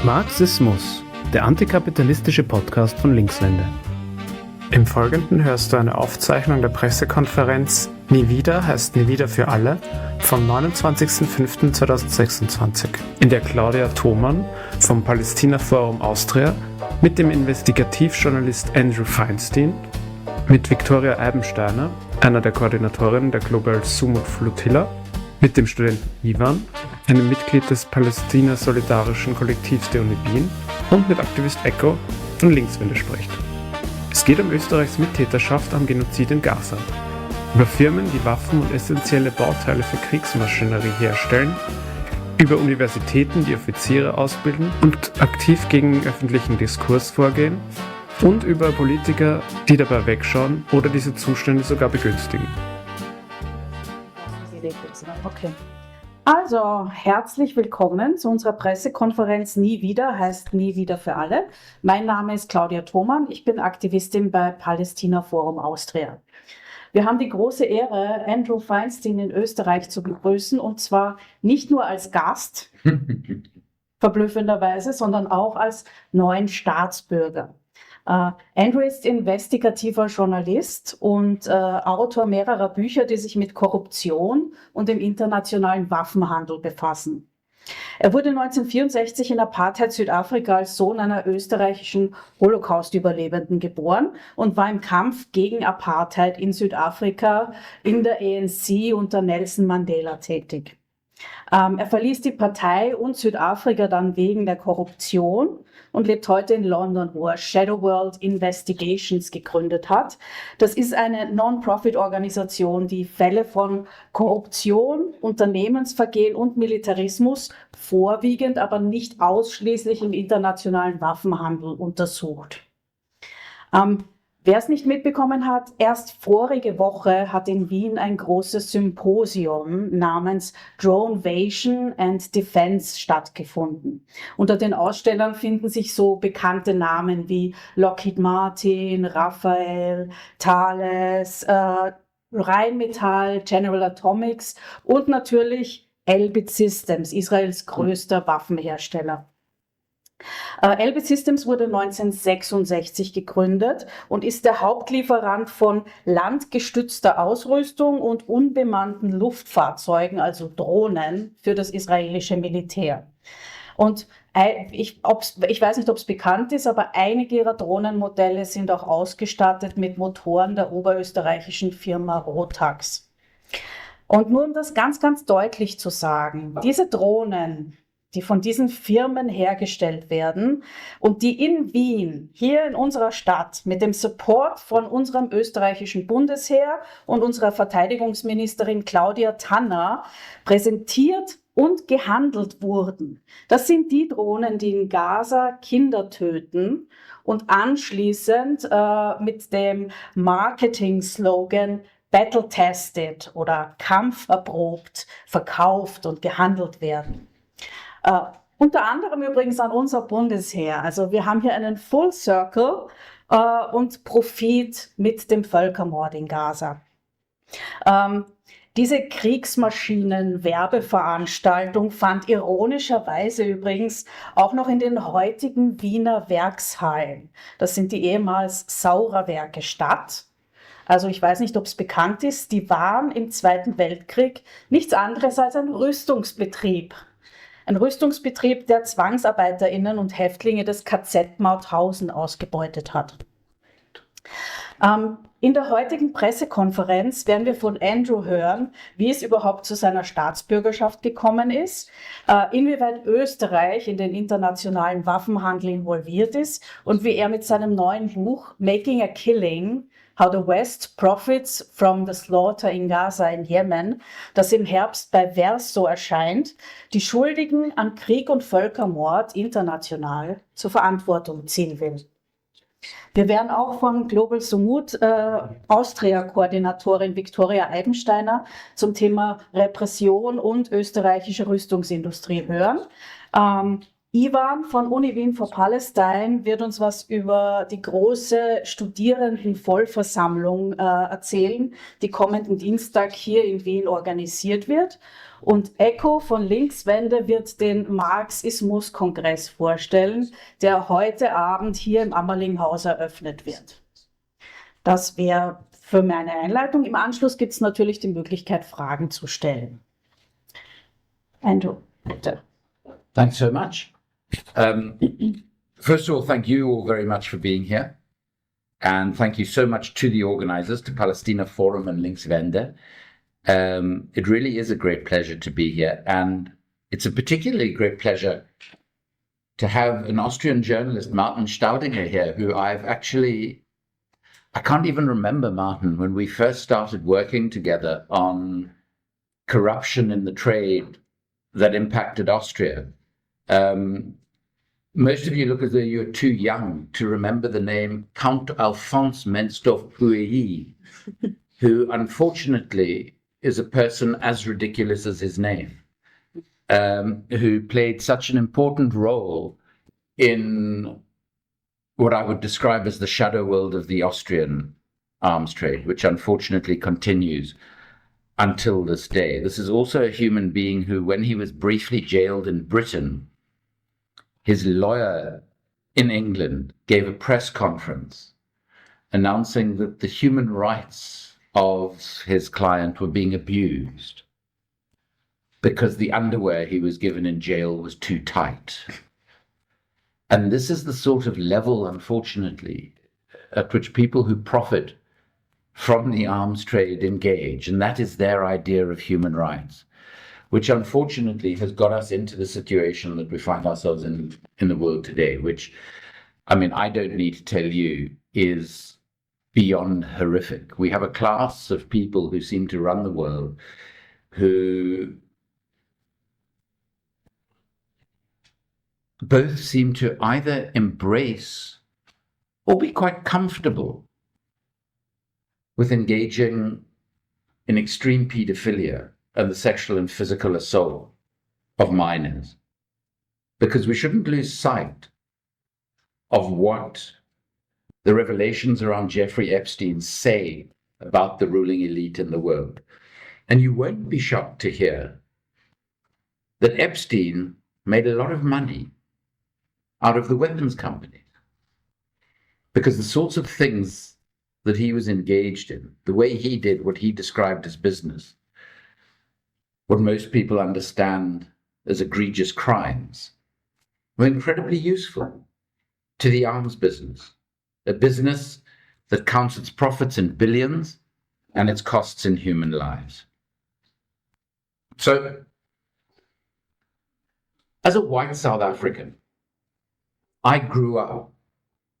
Marxismus, der antikapitalistische Podcast von Linkswende. Im Folgenden hörst du eine Aufzeichnung der Pressekonferenz wieder, heißt wieder für alle vom 29.05.2026, in der Claudia vom Palästinaforum Austria mit dem Investigativjournalist Andrew Feinstein, mit Viktoria Eibensteiner, einer der Koordinatorinnen der Sumud Flotilla, mit dem Studenten Uniwien, einem Mitglied des Palästina-solidarischen Kollektivs der Uniwien, und mit Aktivist Echo von Linkswende spricht. Es geht um Österreichs Mittäterschaft am Genozid in Gaza, über Firmen, die Waffen und essentielle Bauteile für Kriegsmaschinerie herstellen, über Universitäten, die Offiziere ausbilden und aktiv gegen öffentlichen Diskurs vorgehen, und über Politiker, die dabei wegschauen oder diese Zustände sogar begünstigen. Okay. Also, herzlich willkommen zu unserer Pressekonferenz wieder, heißt wieder für alle. Mein Name ist Claudia. Ich bin Aktivistin bei Palästinaforum Austria. Wir haben die große Ehre, Andrew Feinstein in Österreich zu begrüßen, und zwar nicht nur als Gast, verblüffenderweise, sondern auch als neuen Staatsbürger. Andrew ist investigativer Journalist und Autor mehrerer Bücher, die sich mit Korruption und dem internationalen Waffenhandel befassen. Er wurde 1964 in Apartheid Südafrika als Sohn einer österreichischen Holocaust-Überlebenden geboren und war im Kampf gegen Apartheid in Südafrika in der ANC unter Nelson Mandela tätig. Er verließ die Partei und Südafrika dann wegen der Korruption und lebt heute in London, wo er Shadow World Investigations gegründet hat. Das ist eine Non-Profit-Organisation, die Fälle von Korruption, Unternehmensvergehen und Militarismus vorwiegend, aber nicht ausschließlich im internationalen Waffenhandel untersucht. Wer es nicht mitbekommen hat, erst vorige Woche hat in Wien ein großes Symposium namens Dronevasion and Defense stattgefunden. Unter den Ausstellern finden sich so bekannte Namen wie Lockheed Martin, Rafael, Thales, Rheinmetall, General Atomics und natürlich Elbit Systems, Israels größter Waffenhersteller. Elbit Systems wurde 1966 gegründet und ist der Hauptlieferant von landgestützter Ausrüstung und unbemannten Luftfahrzeugen, also Drohnen, für das israelische Militär. Und ich weiß nicht, ob es bekannt ist, aber einige ihrer Drohnenmodelle sind auch ausgestattet mit Motoren der oberösterreichischen Firma Rotax. Und nur um das ganz, ganz deutlich zu sagen, diese Drohnen, die von diesen Firmen hergestellt werden und die in Wien, hier in unserer Stadt, mit dem Support von unserem österreichischen Bundesheer und unserer Verteidigungsministerin Claudia präsentiert und gehandelt wurden. Das sind die Drohnen, die in Gaza Kinder töten und anschließend mit dem Marketing-Slogan Battle Tested oder kampferprobt verkauft und gehandelt werden. Unter anderem übrigens an unser Bundesheer. Also wir haben hier einen Full Circle und Profit mit dem Völkermord in Gaza. Diese Kriegsmaschinen-Werbeveranstaltung fand ironischerweise übrigens auch noch in den heutigen Wiener Werkshallen. Das sind die ehemals Saurerwerke statt. Also ich weiß nicht, ob es bekannt ist, die waren im Zweiten Weltkrieg nichts anderes als ein Rüstungsbetrieb. Ein Rüstungsbetrieb, der ZwangsarbeiterInnen und Häftlinge des KZ Mauthausen ausgebeutet hat. In der heutigen Pressekonferenz werden wir von Andrew hören, wie es überhaupt zu seiner Staatsbürgerschaft gekommen ist, inwieweit Österreich in den internationalen Waffenhandel involviert ist und wie er mit seinem neuen Buch Making a Killing: How the West Profits from the Slaughter in Gaza in Yemen, das im Herbst bei Verso erscheint, die Schuldigen an Krieg und Völkermord international zur Verantwortung ziehen will. Wir werden auch von Sumud Austria-Koordinatorin Viktoria Eibensteiner zum Thema Repression und österreichische Rüstungsindustrie hören. Ivan von Uniwien for Palestine wird uns was über die große Studierendenvollversammlung erzählen, die kommenden Dienstag hier in Wien organisiert wird. Und Echo von Linkswende wird den Marxismus-Kongress vorstellen, der heute Abend hier im Ammerlinghaus eröffnet wird. Das wäre für meine Einleitung. Im Anschluss gibt es natürlich die Möglichkeit, Fragen zu stellen. Andrew, bitte. Thanks so much. First of all, thank you all very much for being here. And thank you so much to the organizers, to Palästinaforum and Linkswende. It really is a great pleasure to be here. And it's a particularly great pleasure to have an Austrian journalist, Martin Staudinger, here, who I can't even remember, Martin, when we first started working together on corruption in the trade that impacted Austria. Most of you look as though you're too young to remember the name Count Alphonse Menstorff-Pouilly, who unfortunately is a person as ridiculous as his name, who played such an important role in what I would describe as the shadow world of the Austrian arms trade, which unfortunately continues until this day. This is also a human being who, when he was briefly jailed in Britain, his lawyer in England gave a press conference announcing that the human rights of his client were being abused because the underwear he was given in jail was too tight. And this is the sort of level, unfortunately, at which people who profit from the arms trade engage, and that is their idea of human rights, which unfortunately has got us into the situation that we find ourselves in the world today, which, I mean, I don't need to tell you, is beyond horrific. We have a class of people who seem to run the world who both seem to either embrace or be quite comfortable with engaging in extreme pedophilia and the sexual and physical assault of minors. Because we shouldn't lose sight of what the revelations around Jeffrey Epstein say about the ruling elite in the world. And you won't be shocked to hear that Epstein made a lot of money out of the weapons companies, because the sorts of things that he was engaged in, the way he did what he described as business, what most people understand as egregious crimes, were incredibly useful to the arms business, a business that counts its profits in billions and its costs in human lives. So, as a white South African, I grew up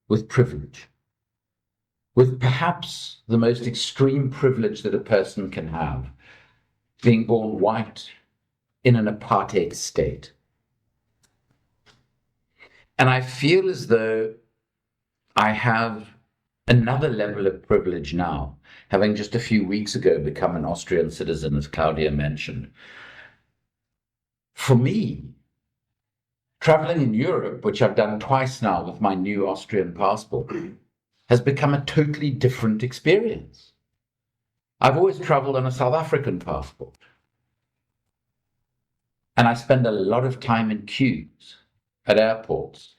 with privilege, with perhaps the most extreme privilege that a person can have, being born white in an apartheid state. And I feel as though I have another level of privilege now, having just a few weeks ago become an Austrian citizen, as Claudia mentioned. For me, traveling in Europe, which I've done twice now with my new Austrian passport, has become a totally different experience. I've always traveled on a South African passport. And I spend a lot of time in queues at airports.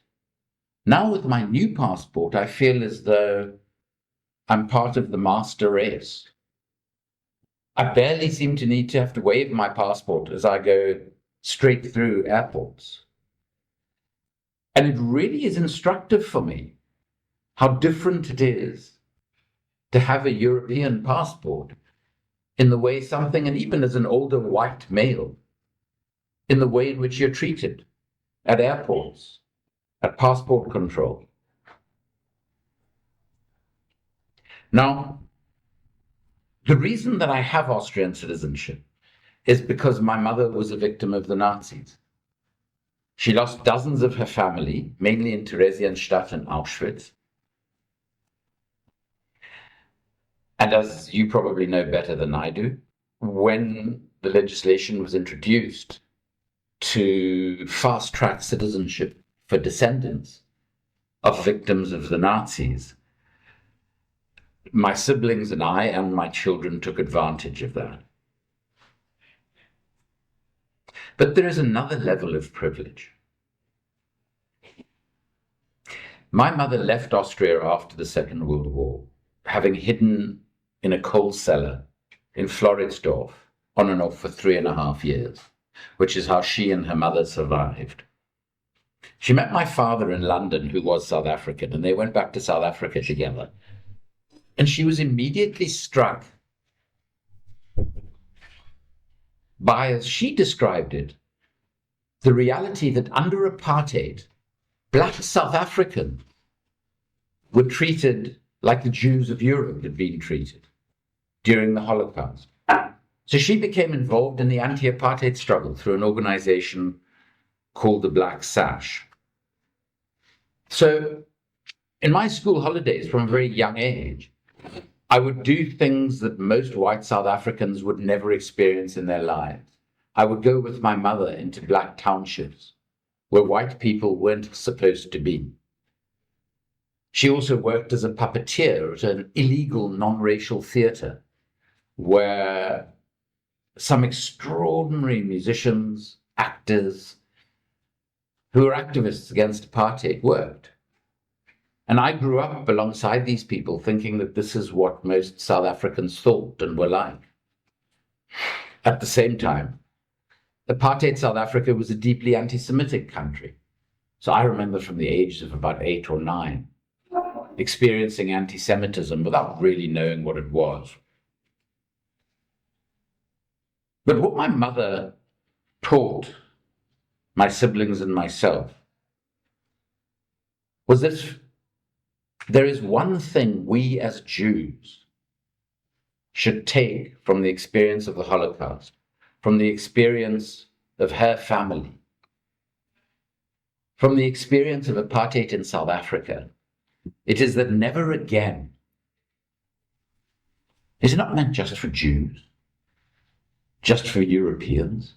Now with my new passport, I feel as though I'm part of the master race. I barely seem to need to have to wave my passport as I go straight through airports. And it really is instructive for me how different it is to have a European passport in the way something, and even as an older white male, in the way in which you're treated at airports, at passport control. Now, the reason that I have Austrian citizenship is because my mother was a victim of the Nazis. She lost dozens of her family, mainly in Theresienstadt and Auschwitz. And as you probably know better than I do, when the legislation was introduced to fast-track citizenship for descendants of victims of the Nazis. My siblings and I and my children took advantage of that. But there is another level of privilege. My mother left Austria after the Second World War, having hidden in a coal cellar in Floridsdorf on and off for 3.5 years, which is how she and her mother survived. She met my father in London, who was South African, and they went back to South Africa together. And she was immediately struck by, as she described it, the reality that under apartheid, Black South Africans were treated like the Jews of Europe had been treated during the Holocaust. So she became involved in the anti-apartheid struggle through an organization called the Black Sash. So in my school holidays from a very young age, I would do things that most white South Africans would never experience in their lives. I would go with my mother into black townships where white people weren't supposed to be. She also worked as a puppeteer at an illegal non-racial theater where some extraordinary musicians, actors, who were activists against apartheid worked. And I grew up alongside these people thinking that this is what most South Africans thought and were like. At the same time, apartheid South Africa was a deeply anti-Semitic country. So I remember from the age of about 8 or 9, experiencing anti-Semitism without really knowing what it was. But what my mother taught my siblings and myself was that there is one thing we as Jews should take from the experience of the Holocaust, from the experience of her family, from the experience of apartheid in South Africa. It is that never again is not meant just for Jews, just for Europeans.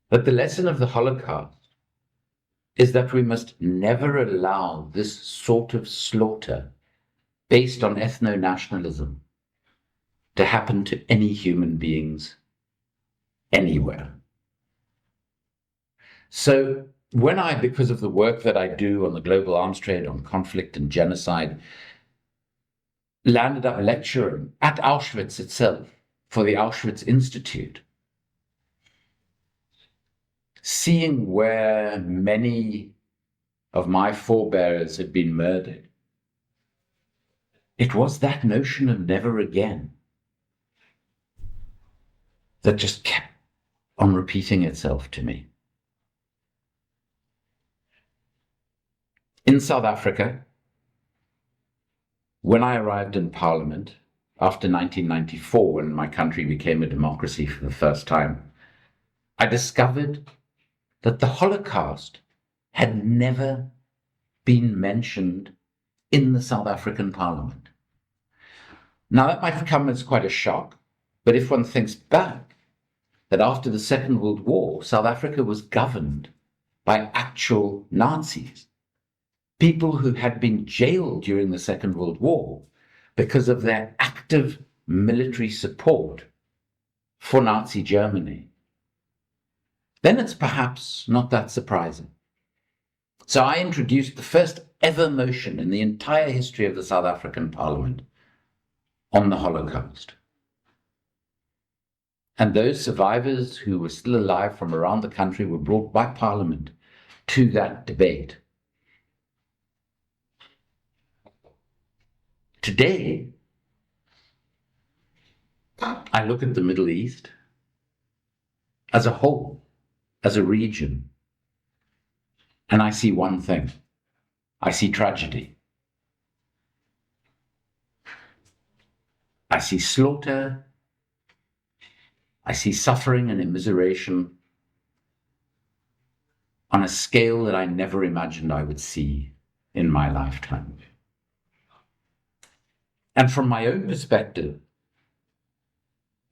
But the lesson of the Holocaust is that we must never allow this sort of slaughter based on ethno-nationalism to happen to any human beings anywhere. So when I, because of the work that I do on the global arms trade, on conflict and genocide, landed up lecturing at Auschwitz itself for the Auschwitz Institute, seeing where many of my forebears had been murdered, it was that notion of never again that just kept on repeating itself to me. In South Africa, when I arrived in Parliament after 1994, when my country became a democracy for the first time, I discovered that the Holocaust had never been mentioned in the South African Parliament. Now, that might come as quite a shock, but if one thinks back, that after the Second World War, South Africa was governed by actual Nazis, people who had been jailed during the Second World War because of their active military support for Nazi Germany, then it's perhaps not that surprising. So I introduced the first ever motion in the entire history of the South African Parliament on the Holocaust. And those survivors who were still alive from around the country were brought by Parliament to that debate. Today, I look at the Middle East as a whole, as a region, and I see one thing. I see tragedy. I see slaughter. I see suffering and immiseration on a scale that I never imagined I would see in my lifetime. And from my own perspective,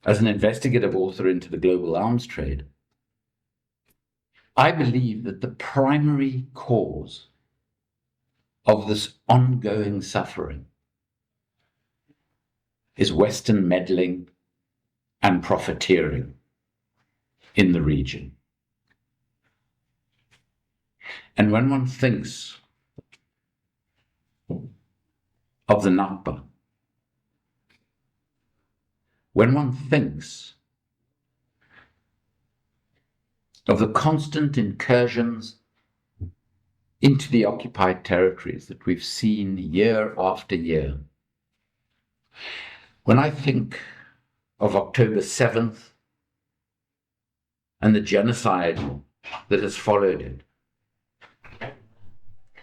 as an investigative author into the global arms trade, I believe that the primary cause of this ongoing suffering is Western meddling and profiteering in the region. And when one thinks of the Nakba, when one thinks of the constant incursions into the occupied territories that we've seen year after year, when I think of October 7th and the genocide that has followed it,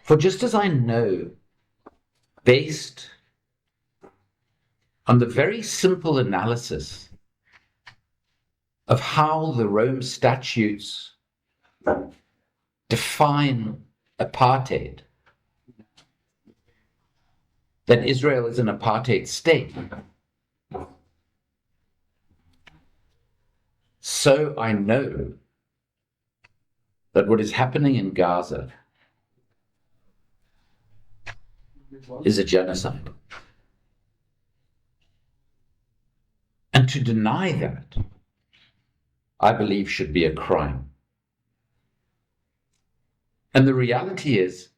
for just as I know, based on the very simple analysis of how the Rome statutes define apartheid, that Israel is an apartheid state, so I know that what is happening in Gaza is a genocide. And to deny that, I believe, should be a crime. And the reality is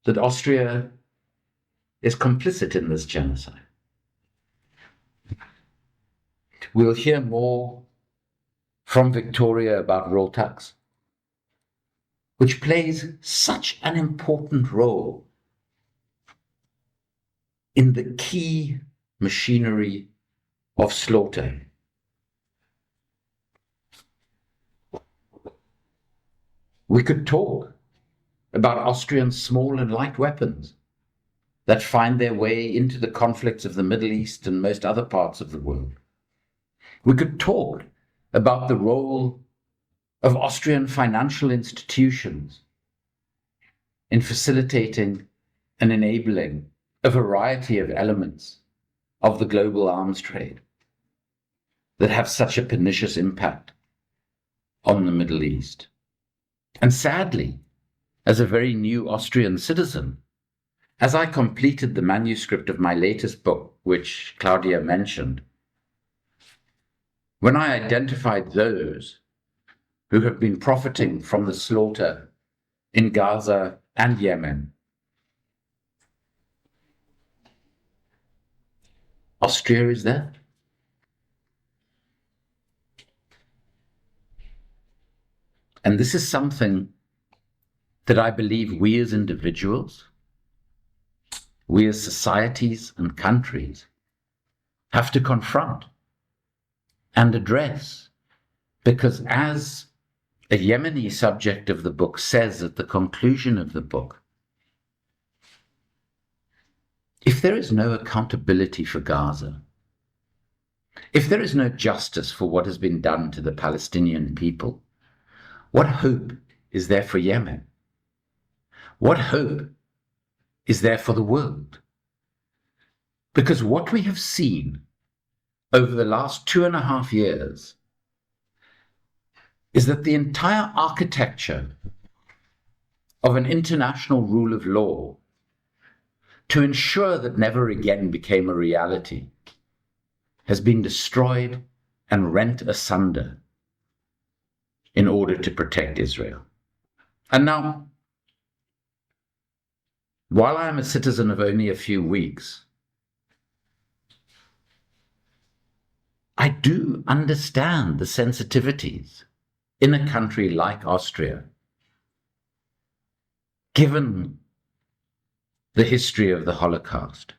that Austria is complicit in this genocide. We'll hear more from Viktoria about Rotax, which plays such an important role in the key machinery of slaughter. We could talk about Austrian small and light weapons that find their way into the conflicts of the Middle East and most other parts of the world. We could talk about the role of Austrian financial institutions in facilitating and enabling a variety of elements of the global arms trade that have such a pernicious impact on the Middle East. And sadly, as a very new Austrian citizen, as I completed the manuscript of my latest book, which Claudia mentioned, when I identified those who have been profiting from the slaughter in Gaza and Yemen, Austria is there. And this is something that I believe we as individuals, we as societies and countries have to confront and address, because as a Yemeni subject of the book says at the conclusion of the book, if there is no accountability for Gaza, if there is no justice for what has been done to the Palestinian people, what hope is there for Yemen? What hope is there for the world? Because what we have seen over the last 2.5 years is that the entire architecture of an international rule of law to ensure that never again became a reality has been destroyed and rent asunder in order to protect Israel. And now, while I am a citizen of only a few weeks, I do understand the sensitivities in a country like Austria, given the history of the Holocaust.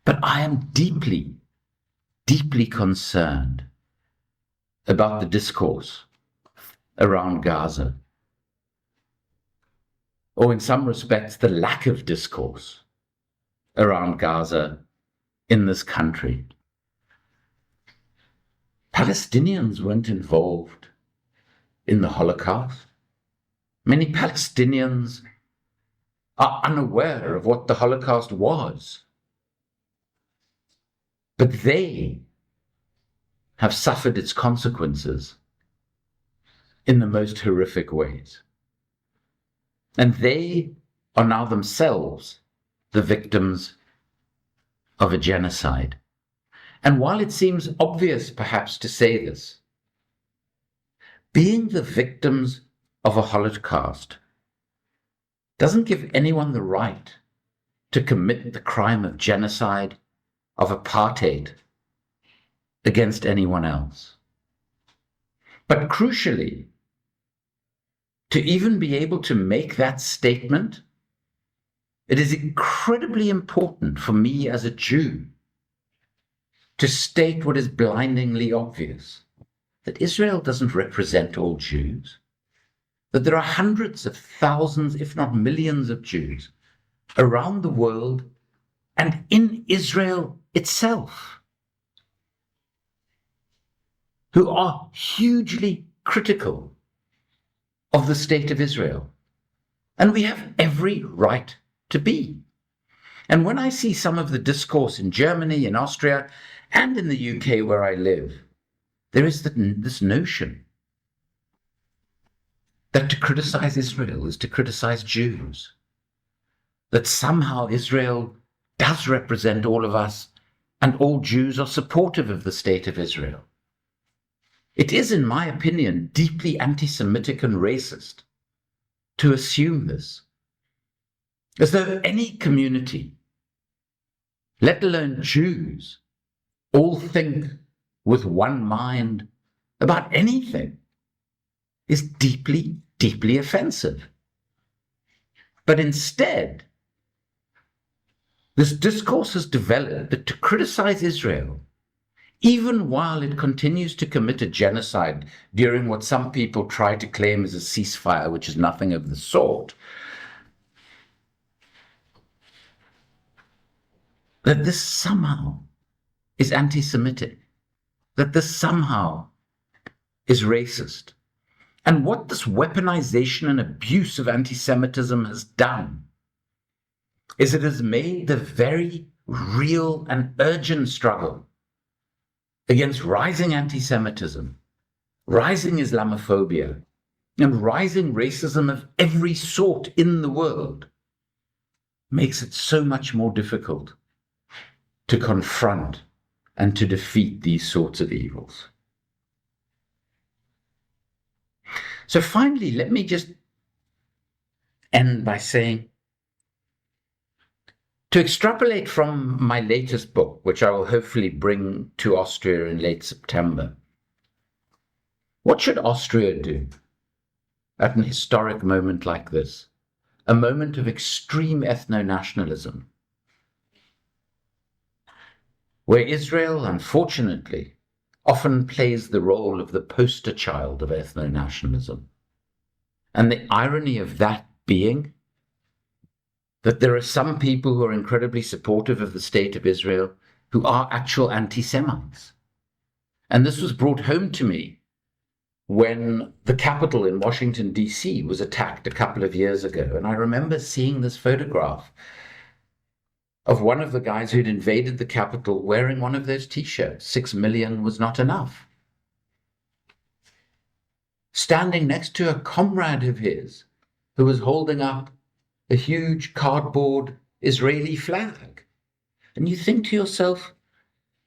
But I am deeply, deeply concerned about the discourse around Gaza, or in some respects, the lack of discourse around Gaza in this country. Palestinians weren't involved in the Holocaust. Many Palestinians are unaware of what the Holocaust was. But they have suffered its consequences in the most horrific ways. And they are now themselves the victims of a genocide. And while it seems obvious perhaps to say this, being the victims of a Holocaust doesn't give anyone the right to commit the crime of genocide, of apartheid, against anyone else. But crucially, to even be able to make that statement, it is incredibly important for me as a Jew to state what is blindingly obvious, that Israel doesn't represent all Jews, that there are hundreds of thousands, if not millions of Jews around the world and in Israel itself who are hugely critical of the state of Israel. And we have every right to be. And when I see some of the discourse in Germany, in Austria, and in the UK where I live, there is this notion that to criticize Israel is to criticize Jews, that somehow Israel does represent all of us and all Jews are supportive of the state of Israel. It is, in my opinion, deeply anti-Semitic and racist to assume this, as though any community, let alone Jews, all think with one mind about anything, is deeply, deeply offensive. But instead, this discourse has developed that to criticize Israel, even while it continues to commit a genocide during what some people try to claim is a ceasefire, which is nothing of the sort, that this somehow is anti-Semitic, that this somehow is racist. And what this weaponization and abuse of anti-Semitism has done is it has made the very real and urgent struggle against rising anti-Semitism, rising Islamophobia, and rising racism of every sort in the world makes it so much more difficult to confront and to defeat these sorts of evils. So finally, let me just end by saying, to extrapolate from my latest book, which I will hopefully bring to Austria in late September, what should Austria do at an historic moment like this, a moment of extreme ethno-nationalism, where Israel, unfortunately, often plays the role of the poster child of ethno-nationalism? And the irony of that being that there are some people who are incredibly supportive of the state of Israel who are actual anti-Semites. And this was brought home to me when the Capitol in Washington, D.C. was attacked a couple of years ago. And I remember seeing this photograph of one of the guys who'd invaded the Capitol wearing one of those T-shirts, 6 million was not enough, standing next to a comrade of his who was holding up a huge cardboard Israeli flag. And you think to yourself,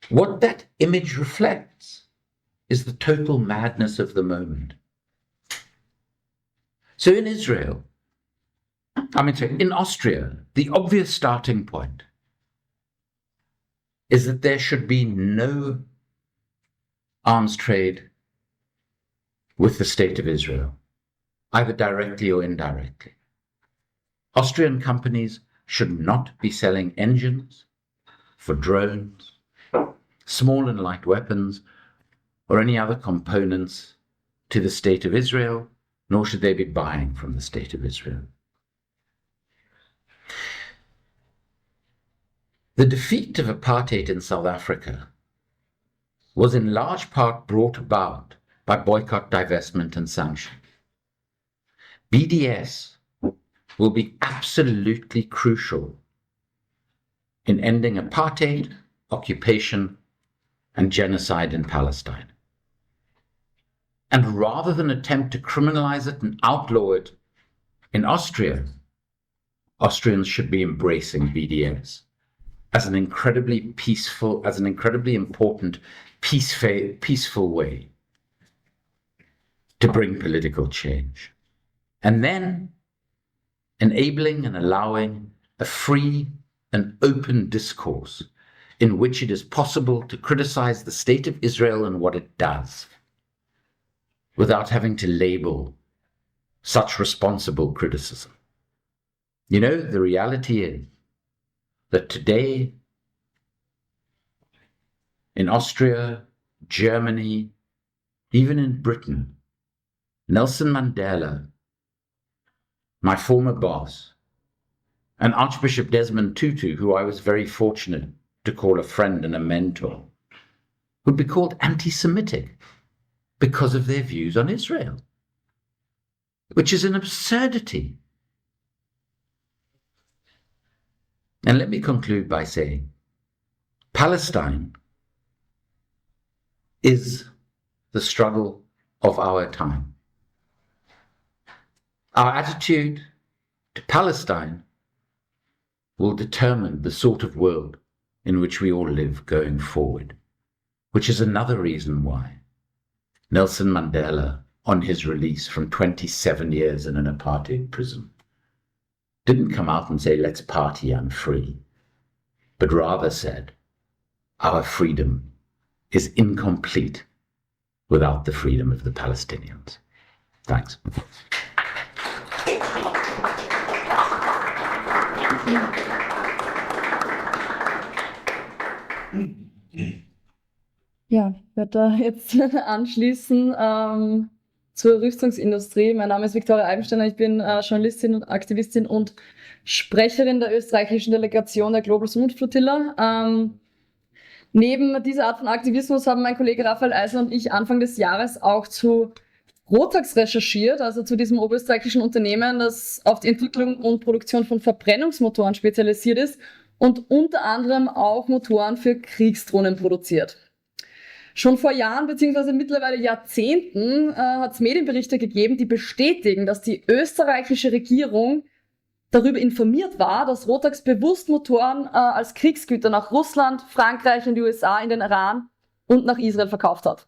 what that image reflects is the total madness of the moment. So in Israel, in Austria, the obvious starting point is that there should be no arms trade with the state of Israel, either directly or indirectly. Austrian companies should not be selling engines for drones, small and light weapons, or any other components to the state of Israel, nor should they be buying from the state of Israel. The defeat of apartheid in South Africa was in large part brought about by boycott, divestment, and sanction. BDS will be absolutely crucial in ending apartheid, occupation, and genocide in Palestine. And rather than attempt to criminalize it and outlaw it in Austria, Austrians should be embracing BDS as an incredibly important, peaceful way to bring political change. And then enabling and allowing a free and open discourse in which it is possible to criticize the state of Israel and what it does without having to label such responsible criticism. You know, the reality is that today in Austria, Germany, even in Britain, Nelson Mandela, my former boss, and Archbishop Desmond Tutu, who I was very fortunate to call a friend and a mentor, would be called anti-Semitic because of their views on Israel, which is an absurdity. And let me conclude by saying, Palestine is the struggle of our time. Our attitude to Palestine will determine the sort of world in which we all live going forward, which is another reason why Nelson Mandela, on his release from 27 years in an apartheid prison, didn't come out and say, let's party, I'm free, but rather said, our freedom is incomplete without the freedom of the Palestinians. Thanks. Ja, ich werde da jetzt anschließen zur Rüstungsindustrie. Mein Name ist Viktoria Eibensteiner, ich bin Journalistin und Aktivistin und Sprecherin der österreichischen Delegation der Global Sumud Flotilla. Neben dieser Art von Aktivismus haben mein Kollege Raphael Eisler und ich Anfang des Jahres auch zu Rotax recherchiert, also zu diesem oberösterreichischen Unternehmen, das auf die Entwicklung und Produktion von Verbrennungsmotoren spezialisiert ist und unter anderem auch Motoren für Kriegsdrohnen produziert. Schon vor Jahren bzw. mittlerweile Jahrzehnten hat es Medienberichte gegeben, die bestätigen, dass die österreichische Regierung darüber informiert war, dass Rotax bewusst Motoren als Kriegsgüter nach Russland, Frankreich und die USA, in den Iran und nach Israel verkauft hat.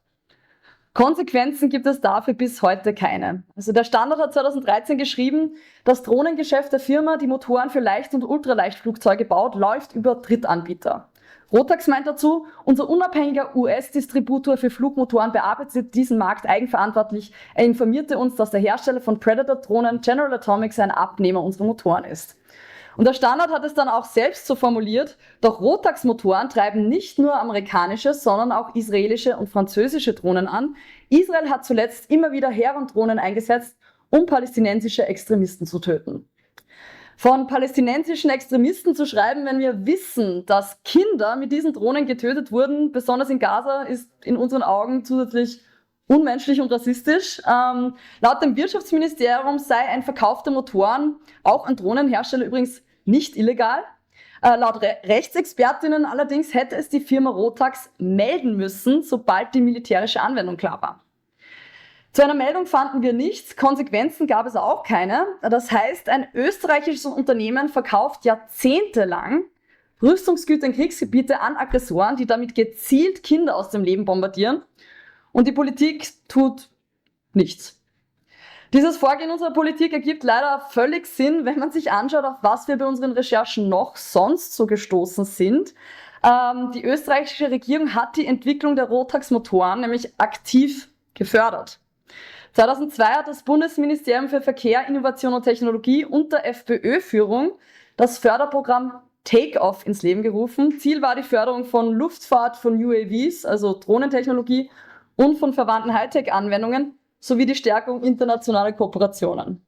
Konsequenzen gibt es dafür bis heute keine. Also der Standard hat 2013 geschrieben, das Drohnengeschäft der Firma, die Motoren für Leicht- und Ultraleichtflugzeuge baut, läuft über Drittanbieter. Rotax meint dazu, unser unabhängiger US-Distributor für Flugmotoren bearbeitet diesen Markt eigenverantwortlich. Er informierte uns, dass der Hersteller von Predator-Drohnen General Atomics ein Abnehmer unserer Motoren ist. Und der Standard hat es dann auch selbst so formuliert, doch Rotax-Motoren treiben nicht nur amerikanische, sondern auch israelische und französische Drohnen an. Israel hat zuletzt immer wieder Heron-Drohnen eingesetzt, um palästinensische Extremisten zu töten. Von palästinensischen Extremisten zu schreiben, wenn wir wissen, dass Kinder mit diesen Drohnen getötet wurden, besonders in Gaza, ist in unseren Augen zusätzlich unmenschlich und rassistisch. Laut dem Wirtschaftsministerium sei ein Verkauf der Motoren auch an Drohnenhersteller übrigens nicht illegal. Laut Rechtsexpertinnen allerdings hätte es die Firma Rotax melden müssen, sobald die militärische Anwendung klar war. Zu einer Meldung fanden wir nichts, Konsequenzen gab es auch keine. Das heißt, ein österreichisches Unternehmen verkauft jahrzehntelang Rüstungsgüter in Kriegsgebiete an Aggressoren, die damit gezielt Kinder aus dem Leben bombardieren. Und die Politik tut nichts. Dieses Vorgehen unserer Politik ergibt leider völlig Sinn, wenn man sich anschaut, auf was wir bei unseren Recherchen noch sonst so gestoßen sind. Die österreichische Regierung hat die Entwicklung der Rotax-Motoren nämlich aktiv gefördert. 2002 hat das Bundesministerium für Verkehr, Innovation und Technologie unter FPÖ-Führung das Förderprogramm Take-Off ins Leben gerufen. Ziel war die Förderung von Luftfahrt, von UAVs, also Drohnentechnologie, und von verwandten Hightech-Anwendungen sowie die Stärkung internationaler Kooperationen.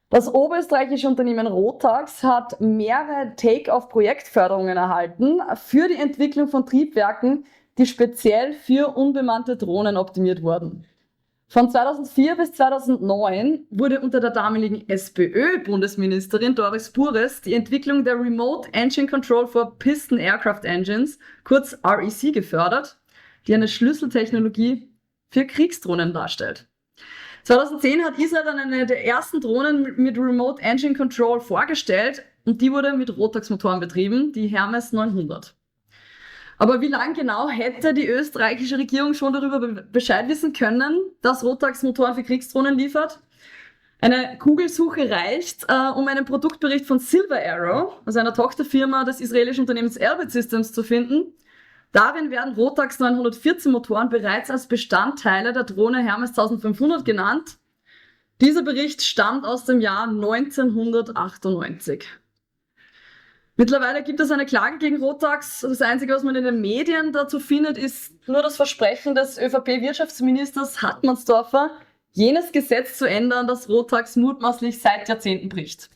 Das oberösterreichische Unternehmen Rotax hat mehrere Take-Off-Projektförderungen erhalten für die Entwicklung von Triebwerken, die speziell für unbemannte Drohnen optimiert wurden. Von 2004 bis 2009 wurde unter der damaligen SPÖ-Bundesministerin Doris Bures die Entwicklung der Remote Engine Control for Piston Aircraft Engines, kurz REC, gefördert, die eine Schlüsseltechnologie für Kriegsdrohnen darstellt. 2010 hat Israel dann eine der ersten Drohnen mit Remote Engine Control vorgestellt und die wurde mit Rotax-Motoren betrieben, die Hermes 900. Aber wie lange genau hätte die österreichische Regierung schon darüber Bescheid wissen können, dass Rotax-Motoren für Kriegsdrohnen liefert? Eine Google-Suche reicht, um einen Produktbericht von Silver Arrow, also einer Tochterfirma des israelischen Unternehmens Elbit Systems, zu finden. Darin werden Rotax 914 Motoren bereits als Bestandteile der Drohne Hermes 1500 genannt. Dieser Bericht stammt aus dem Jahr 1998. Mittlerweile gibt es eine Klage gegen Rotax. Das Einzige, was man in den Medien dazu findet, ist nur das Versprechen des ÖVP-Wirtschaftsministers Hartmannsdorfer, jenes Gesetz zu ändern, das Rotax mutmaßlich seit Jahrzehnten bricht.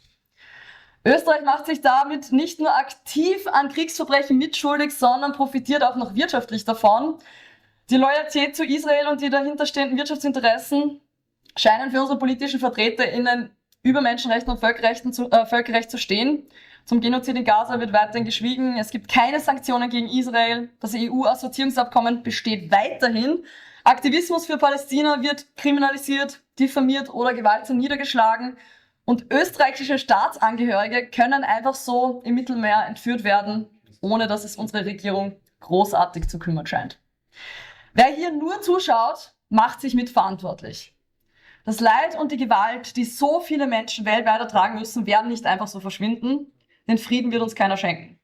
Österreich macht sich damit nicht nur aktiv an Kriegsverbrechen mitschuldig, sondern profitiert auch noch wirtschaftlich davon. Die Loyalität zu Israel und die dahinterstehenden Wirtschaftsinteressen scheinen für unsere politischen VertreterInnen über Menschenrechte und Völkerrecht zu stehen. Zum Genozid in Gaza wird weiterhin geschwiegen. Es gibt keine Sanktionen gegen Israel. Das EU-Assoziierungsabkommen besteht weiterhin. Aktivismus für Palästina wird kriminalisiert, diffamiert oder gewaltsam niedergeschlagen. Und österreichische Staatsangehörige können einfach so im Mittelmeer entführt werden, ohne dass es unsere Regierung großartig zu kümmern scheint. Wer hier nur zuschaut, macht sich mitverantwortlich. Das Leid und die Gewalt, die so viele Menschen weltweit ertragen müssen, werden nicht einfach so verschwinden. Den Frieden wird uns keiner schenken.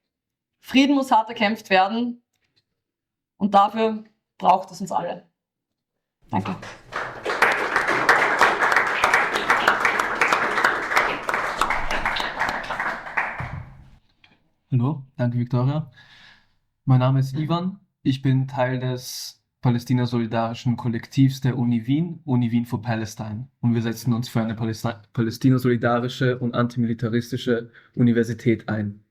Frieden muss hart erkämpft werden und dafür braucht es uns alle. Danke. Hallo, danke Viktoria. Mein Name ist Ivan. Ich bin Teil des Palästina-solidarischen Kollektivs der Uniwien, Uniwien for Palestine. Und wir setzen uns für eine palästina-solidarische und antimilitaristische Universität ein.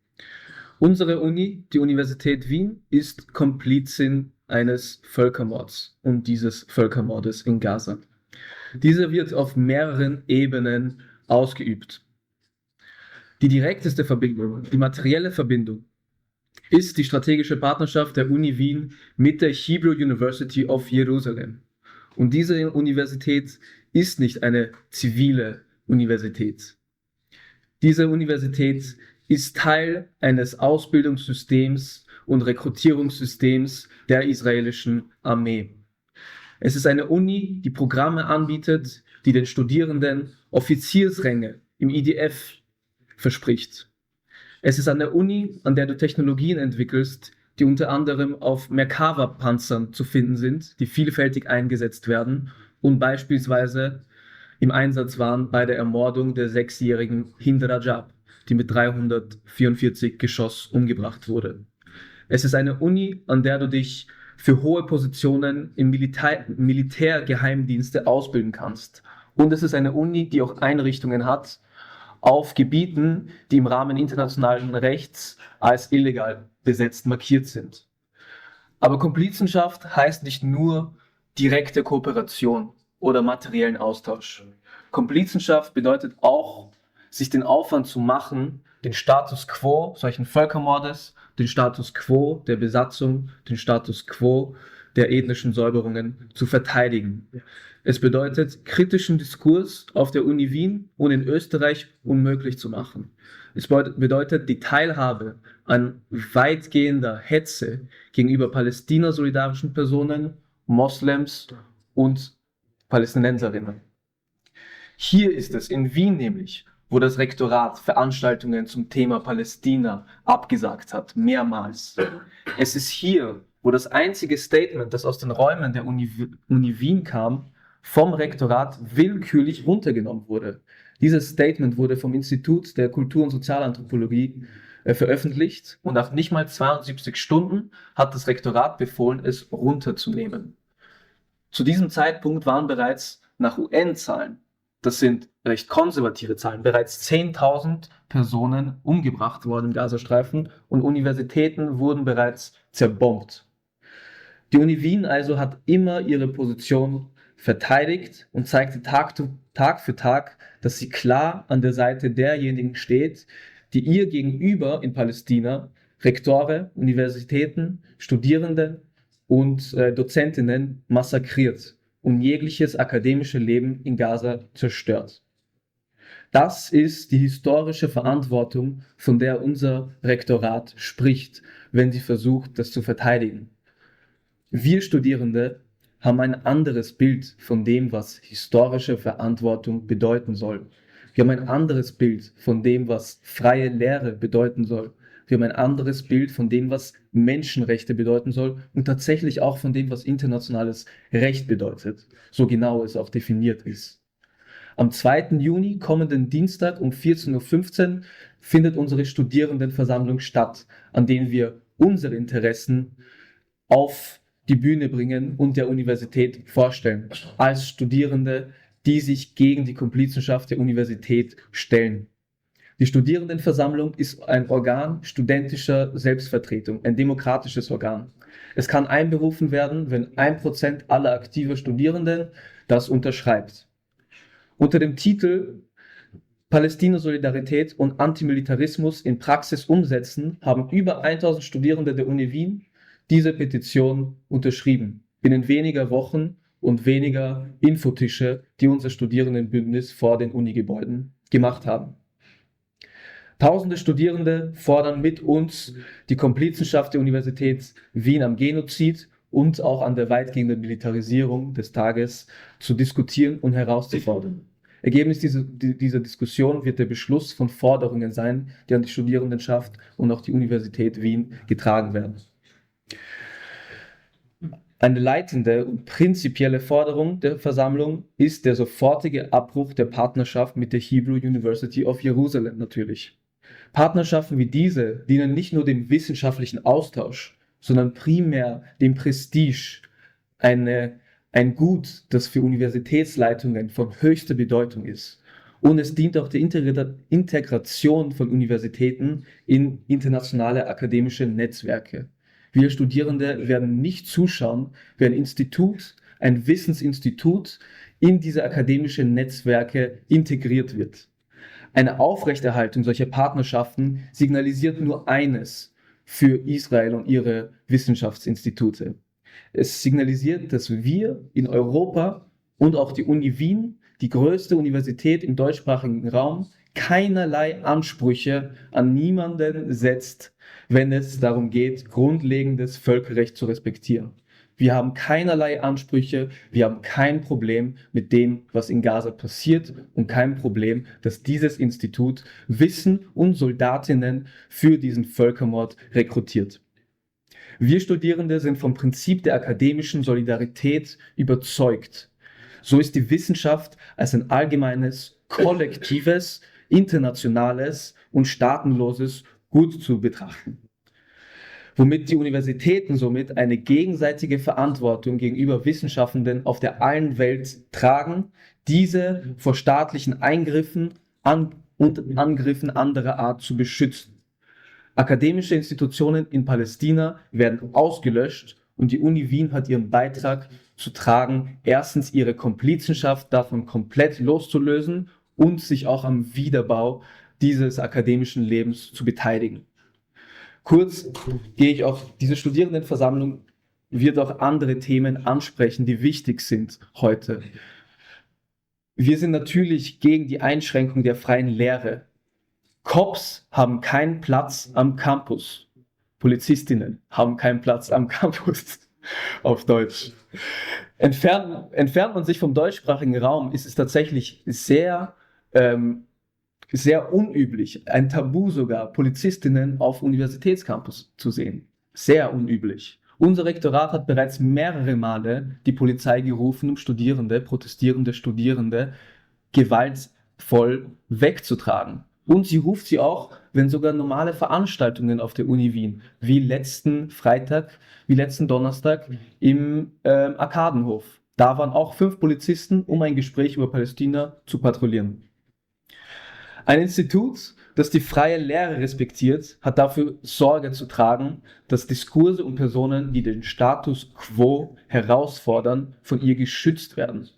Unsere Uni, die Universität Wien, ist Komplizin eines Völkermords und dieses Völkermordes in Gaza. Dieser wird auf mehreren Ebenen ausgeübt. Die direkteste Verbindung, die materielle Verbindung, ist die strategische Partnerschaft der Uni Wien mit der Hebrew University of Jerusalem. Und diese Universität ist nicht eine zivile Universität. Diese Universität ist Teil eines Ausbildungssystems und Rekrutierungssystems der israelischen Armee. Es ist eine Uni, die Programme anbietet, die den Studierenden Offiziersränge im IDF verspricht. Es ist an der Uni, an der du Technologien entwickelst, die unter anderem auf Merkava-Panzern zu finden sind, die vielfältig eingesetzt werden und beispielsweise im Einsatz waren bei der Ermordung der 6-jährigen Hind Rajab, die mit 344 Geschoss umgebracht wurde. Es ist eine Uni, an der du dich für hohe Positionen im Militärgeheimdienste ausbilden kannst. Und es ist eine Uni, die auch Einrichtungen hat auf Gebieten, die im Rahmen internationalen Rechts als illegal besetzt markiert sind. Aber Komplizenschaft heißt nicht nur direkte Kooperation oder materiellen Austausch. Komplizenschaft bedeutet auch, sich den Aufwand zu machen, den Status quo solchen Völkermordes, den Status quo der Besatzung, den Status quo der ethnischen Säuberungen zu verteidigen. Es bedeutet, kritischen Diskurs auf der Uni Wien und in Österreich unmöglich zu machen. Es bedeutet, die Teilhabe an weitgehender Hetze gegenüber palästina-solidarischen Personen, Moslems und Palästinenserinnen. Hier ist es, in Wien nämlich, wo das Rektorat Veranstaltungen zum Thema Palästina abgesagt hat, mehrmals. Es ist hier, wo das einzige Statement, das aus den Räumen der Uni Wien kam, vom Rektorat willkürlich runtergenommen wurde. Dieses Statement wurde vom Institut der Kultur- und Sozialanthropologie veröffentlicht und nach nicht mal 72 Stunden hat das Rektorat befohlen, es runterzunehmen. Zu diesem Zeitpunkt waren bereits nach UN-Zahlen, das sind recht konservative Zahlen, bereits 10.000 Personen umgebracht worden im Gazastreifen und Universitäten wurden bereits zerbombt. Die Uni Wien also hat immer ihre Position verteidigt und zeigte Tag für Tag, dass sie klar an der Seite derjenigen steht, die ihr gegenüber in Palästina Rektore, Universitäten, Studierende und Dozentinnen massakriert und jegliches akademische Leben in Gaza zerstört. Das ist die historische Verantwortung, von der unser Rektorat spricht, wenn sie versucht, das zu verteidigen. Wir Studierende haben ein anderes Bild von dem, was historische Verantwortung bedeuten soll. Wir haben ein anderes Bild von dem, was freie Lehre bedeuten soll. Wir haben ein anderes Bild von dem, was Menschenrechte bedeuten soll und tatsächlich auch von dem, was internationales Recht bedeutet, so genau es auch definiert ist. Am 2. Juni, kommenden Dienstag um 14:15 Uhr, findet unsere Studierendenversammlung statt, an der wir unsere Interessen auf die Bühne bringen und der Universität vorstellen, als Studierende, die sich gegen die Komplizenschaft der Universität stellen. Die Studierendenversammlung ist ein Organ studentischer Selbstvertretung, ein demokratisches Organ. Es kann einberufen werden, wenn 1% aller aktiver Studierenden das unterschreibt. Unter dem Titel Palästina-Solidarität und Antimilitarismus in Praxis umsetzen haben über 1000 Studierende der Uniwien diese Petition unterschrieben. Binnen weniger Wochen und weniger Infotische, die unser Studierendenbündnis vor den Unigebäuden gemacht haben. Tausende Studierende fordern mit uns die Komplizenschaft der Universität Wien am Genozid und auch an der weitgehenden Militarisierung des Tages zu diskutieren und herauszufordern. Ergebnis dieser Diskussion wird der Beschluss von Forderungen sein, die an die Studierendenschaft und auch die Universität Wien getragen werden. Eine leitende und prinzipielle Forderung der Versammlung ist der sofortige Abbruch der Partnerschaft mit der Hebrew University of Jerusalem natürlich. Partnerschaften wie diese dienen nicht nur dem wissenschaftlichen Austausch, sondern primär dem Prestige, ein Gut, das für Universitätsleitungen von höchster Bedeutung ist. Und es dient auch der Integration von Universitäten in internationale akademische Netzwerke. Wir Studierende werden nicht zuschauen, wie ein Wissensinstitut in diese akademischen Netzwerke integriert wird. Eine Aufrechterhaltung solcher Partnerschaften signalisiert nur eines für Israel und ihre Wissenschaftsinstitute. Es signalisiert, dass wir in Europa und auch die Uni Wien, die größte Universität im deutschsprachigen Raum, keinerlei Ansprüche an niemanden setzt, wenn es darum geht, grundlegendes Völkerrecht zu respektieren. Wir haben keinerlei Ansprüche, wir haben kein Problem mit dem, was in Gaza passiert und kein Problem, dass dieses Institut Wissen und Soldatinnen für diesen Völkermord rekrutiert. Wir Studierende sind vom Prinzip der akademischen Solidarität überzeugt. So ist die Wissenschaft als ein allgemeines, kollektives, internationales und staatenloses Gut zu betrachten. Womit die Universitäten somit eine gegenseitige Verantwortung gegenüber Wissenschaftlern auf der allen Welt tragen, diese vor staatlichen Eingriffen und Angriffen anderer Art zu beschützen. Akademische Institutionen in Palästina werden ausgelöscht und die Uni Wien hat ihren Beitrag zu tragen, erstens ihre Komplizenschaft davon komplett loszulösen und sich auch am Wiederbau dieses akademischen Lebens zu beteiligen. Kurz gehe ich auf diese Studierendenversammlung, wird auch andere Themen ansprechen, die wichtig sind heute. Wir sind natürlich gegen die Einschränkung der freien Lehre. Cops haben keinen Platz am Campus. Polizistinnen haben keinen Platz am Campus, auf Deutsch. Entfernt man sich vom deutschsprachigen Raum, ist es tatsächlich sehr unüblich, ein Tabu sogar, Polizistinnen auf Universitätscampus zu sehen. Sehr unüblich. Unser Rektorat hat bereits mehrere Male die Polizei gerufen, um protestierende Studierende gewaltvoll wegzutragen. Und sie ruft sie auch, wenn sogar normale Veranstaltungen auf der Uni Wien, wie letzten Donnerstag im Arkadenhof. Da waren auch 5 Polizisten, um ein Gespräch über Palästina zu patrouillieren. Ein Institut, das die freie Lehre respektiert, hat dafür Sorge zu tragen, dass Diskurse und Personen, die den Status quo herausfordern, von ihr geschützt werden,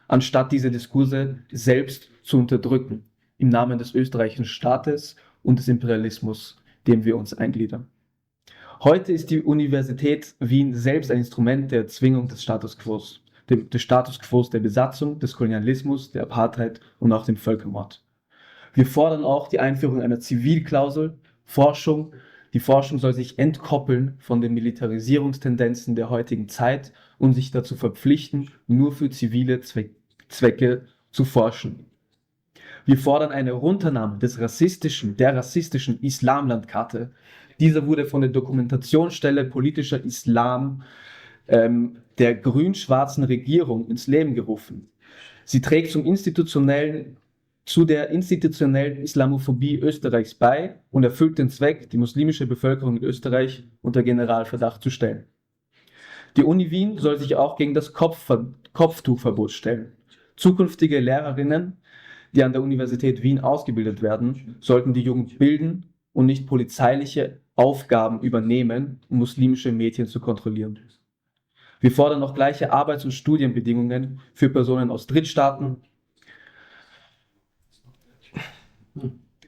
anstatt diese Diskurse selbst zu unterdrücken, im Namen des österreichischen Staates und des Imperialismus, dem wir uns eingliedern. Heute ist die Universität Wien selbst ein Instrument der Erzwingung des Status quo. des Status quo der Besatzung, des Kolonialismus, der Apartheid und auch dem Völkermord. Wir fordern auch die Einführung einer Zivilklausel, Forschung. Die Forschung soll sich entkoppeln von den Militarisierungstendenzen der heutigen Zeit und sich dazu verpflichten, nur für zivile Zwecke zu forschen. Wir fordern eine Runternahme der rassistischen Islamlandkarte. Diese wurde von der Dokumentationsstelle politischer Islam der grün-schwarzen Regierung ins Leben gerufen. Sie trägt zu der institutionellen Islamophobie Österreichs bei und erfüllt den Zweck, die muslimische Bevölkerung in Österreich unter Generalverdacht zu stellen. Die Uniwien soll sich auch gegen das Kopftuchverbot stellen. Zukünftige Lehrerinnen, die an der Universität Wien ausgebildet werden, sollten die Jugend bilden und nicht polizeiliche Aufgaben übernehmen, um muslimische Mädchen zu kontrollieren. Wir fordern noch gleiche Arbeits- und Studienbedingungen für Personen aus Drittstaaten.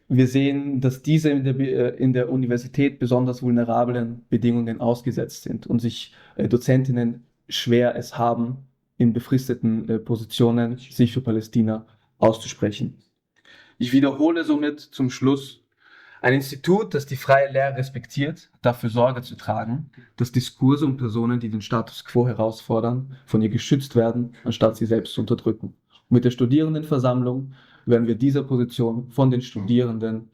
Wir sehen, dass diese in der Universität besonders vulnerablen Bedingungen ausgesetzt sind und sich Dozentinnen schwer es haben, in befristeten Positionen sich für Palästina auszusprechen. Ich wiederhole somit zum Schluss: Ein Institut, das die freie Lehre respektiert, dafür Sorge zu tragen, dass Diskurse und Personen, die den Status quo herausfordern, von ihr geschützt werden, anstatt sie selbst zu unterdrücken. Und mit der Studierendenversammlung werden wir diese Position von den Studierenden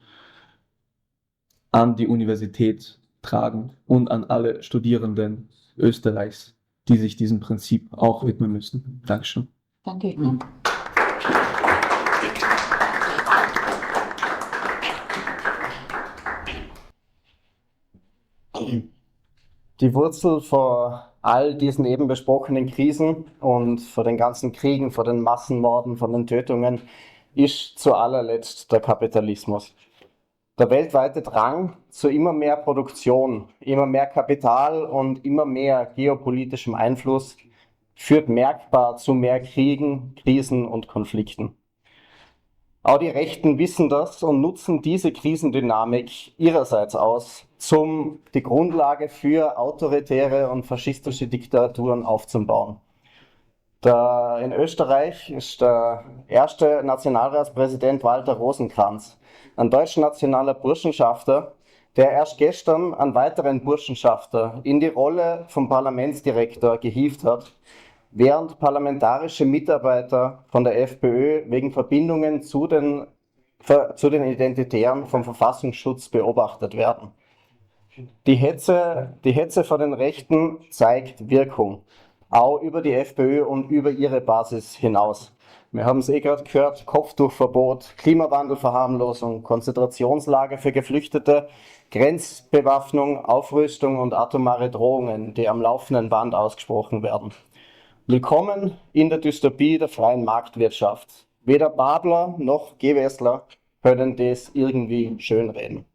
an die Universität tragen und an alle Studierenden Österreichs, die sich diesem Prinzip auch widmen müssen. Dankeschön. Danke. Die Wurzel vor all diesen eben besprochenen Krisen und vor den ganzen Kriegen, vor den Massenmorden, vor den Tötungen ist zu allerletzt der Kapitalismus. Der weltweite Drang zu immer mehr Produktion, immer mehr Kapital und immer mehr geopolitischem Einfluss führt merkbar zu mehr Kriegen, Krisen und Konflikten. Auch die Rechten wissen das und nutzen diese Krisendynamik ihrerseits aus, um die Grundlage für autoritäre und faschistische Diktaturen aufzubauen. In Österreich ist der erste Nationalratspräsident Walter Rosenkranz, ein deutsch-nationaler Burschenschafter, der erst gestern einen weiteren Burschenschafter in die Rolle vom Parlamentsdirektor gehievt hat, während parlamentarische Mitarbeiter von der FPÖ wegen Verbindungen zu den Identitären vom Verfassungsschutz beobachtet werden. Die Hetze von den Rechten zeigt Wirkung, auch über die FPÖ und über ihre Basis hinaus. Wir haben es gerade gehört: Kopftuchverbot, Klimawandelverharmlosung, Konzentrationslager für Geflüchtete, Grenzbewaffnung, Aufrüstung und atomare Drohungen, die am laufenden Band ausgesprochen werden. Willkommen in der Dystopie der freien Marktwirtschaft. Weder Babler noch Gewessler können das irgendwie schönreden.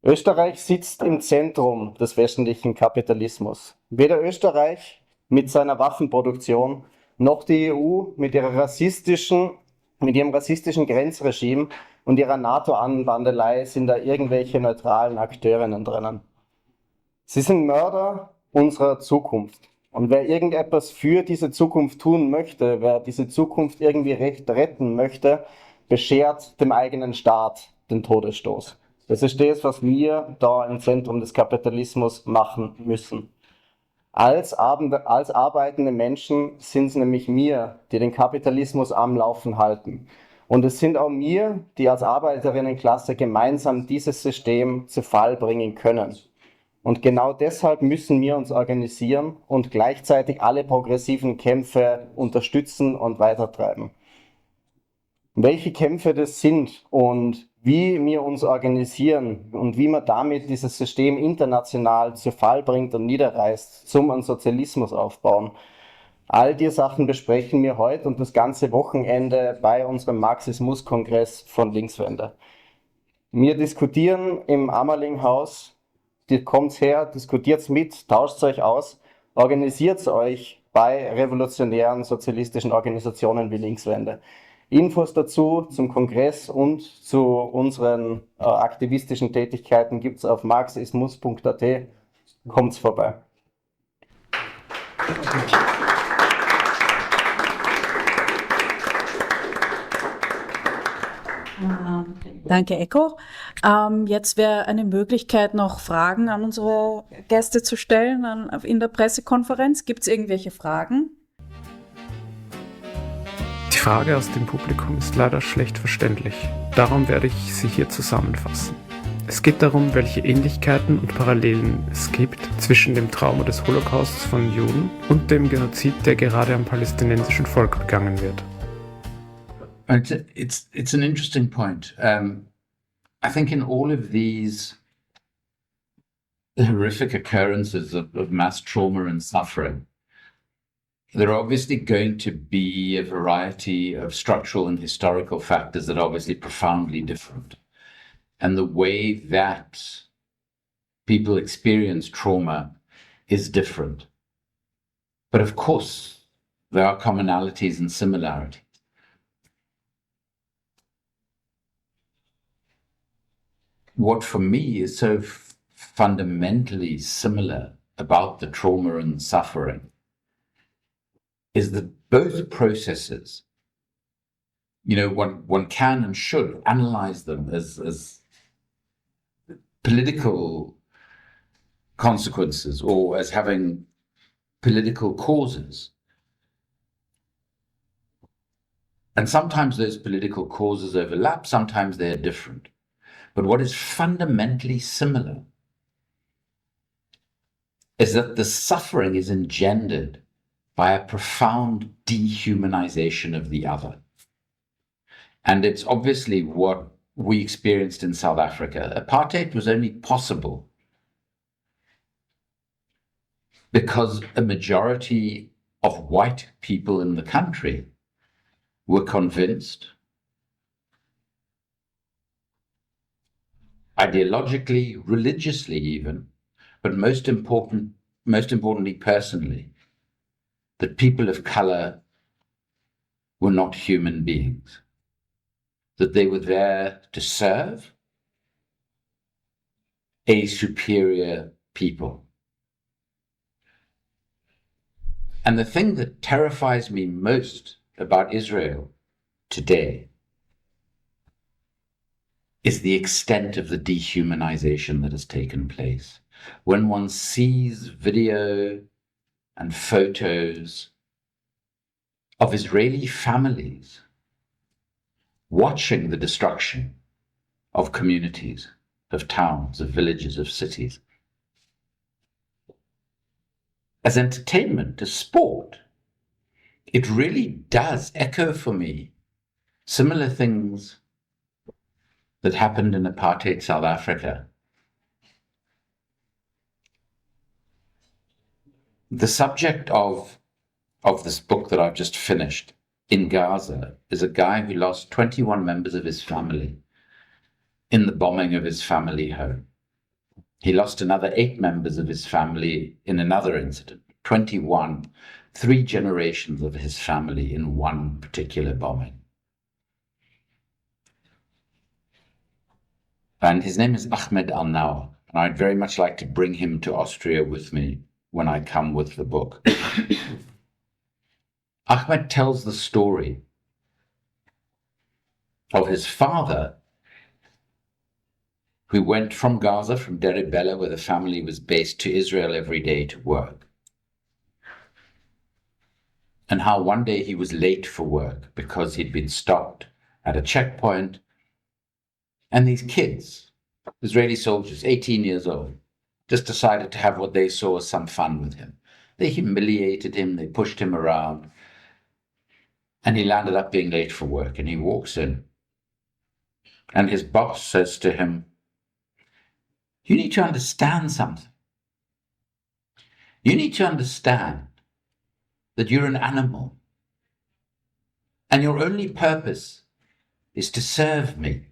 Österreich sitzt im Zentrum des westlichen Kapitalismus. Weder Österreich mit seiner Waffenproduktion noch die EU mit ihrem rassistischen Grenzregime und ihrer NATO-Anwandelei sind da irgendwelche neutralen Akteurinnen drinnen. Sie sind Mörder unserer Zukunft. Und wer irgendetwas für diese Zukunft tun möchte, wer diese Zukunft irgendwie retten möchte, beschert dem eigenen Staat den Todesstoß. Das ist das, was wir da im Zentrum des Kapitalismus machen müssen. Als arbeitende Menschen sind es nämlich wir, die den Kapitalismus am Laufen halten. Und es sind auch wir, die als Arbeiterinnenklasse gemeinsam dieses System zu Fall bringen können. Und genau deshalb müssen wir uns organisieren und gleichzeitig alle progressiven Kämpfe unterstützen und weitertreiben. Welche Kämpfe das sind und wie wir uns organisieren und wie man damit dieses System international zu Fall bringt und niederreißt, zum einen Sozialismus aufbauen. All die Sachen besprechen wir heute und das ganze Wochenende bei unserem Marxismus-Kongress von Linkswende. Wir diskutieren im Ammerlinghaus. Kommt her, diskutiert mit, tauscht euch aus, organisiert euch bei revolutionären sozialistischen Organisationen wie Linkswende. Infos dazu zum Kongress und zu unseren aktivistischen Tätigkeiten gibt es auf marxismus.at. Kommt's vorbei. Danke, Eko. Jetzt wäre eine Möglichkeit, noch Fragen an unsere Gäste zu stellen in der Pressekonferenz. Gibt es irgendwelche Fragen? Die Frage aus dem Publikum ist leider schlecht verständlich. Darum werde ich sie hier zusammenfassen. Es geht darum, welche Ähnlichkeiten und Parallelen es gibt zwischen dem Trauma des Holocausts von Juden und dem Genozid, der gerade am palästinensischen Volk begangen wird. It's an interesting point. I think in all of these horrific occurrences of mass trauma and suffering, there are obviously going to be a variety of structural and historical factors that are obviously profoundly different. And the way that people experience trauma is different. But of course, there are commonalities and similarities. What for me is so fundamentally similar about the trauma and suffering is that both processes, one can and should analyze them as political consequences or as having political causes. And sometimes those political causes overlap, sometimes they're different. But what is fundamentally similar is that the suffering is engendered by a profound dehumanization of the other. And it's obviously what we experienced in South Africa. Apartheid was only possible because a majority of white people in the country were convinced, ideologically, religiously even, but most importantly personally, that people of color were not human beings, that they were there to serve a superior people. And the thing that terrifies me most about Israel today is the extent of the dehumanization that has taken place. When one sees video and photos of Israeli families watching the destruction of communities, of towns, of villages, of cities, as entertainment, as sport, it really does echo for me similar things that happened in apartheid South Africa. The subject of this book that I've just finished, in Gaza, is a guy who lost 21 members of his family in the bombing of his family home. He lost another 8 members of his family in another incident. 21, 3 generations of his family in one particular bombing. And his name is Ahmed Al-Nawa, and I'd very much like to bring him to Austria with me when I come with the book. Ahmed tells the story of his father, who went from Gaza, from Deir Bella, where the family was based, to Israel every day to work. And how one day he was late for work because he'd been stopped at a checkpoint. And these kids, Israeli soldiers, 18 years old, just decided to have what they saw as some fun with him. They humiliated him, they pushed him around, and he landed up being late for work. And he walks in, and his boss says to him, "You need to understand something. You need to understand that you're an animal, and your only purpose is to serve me."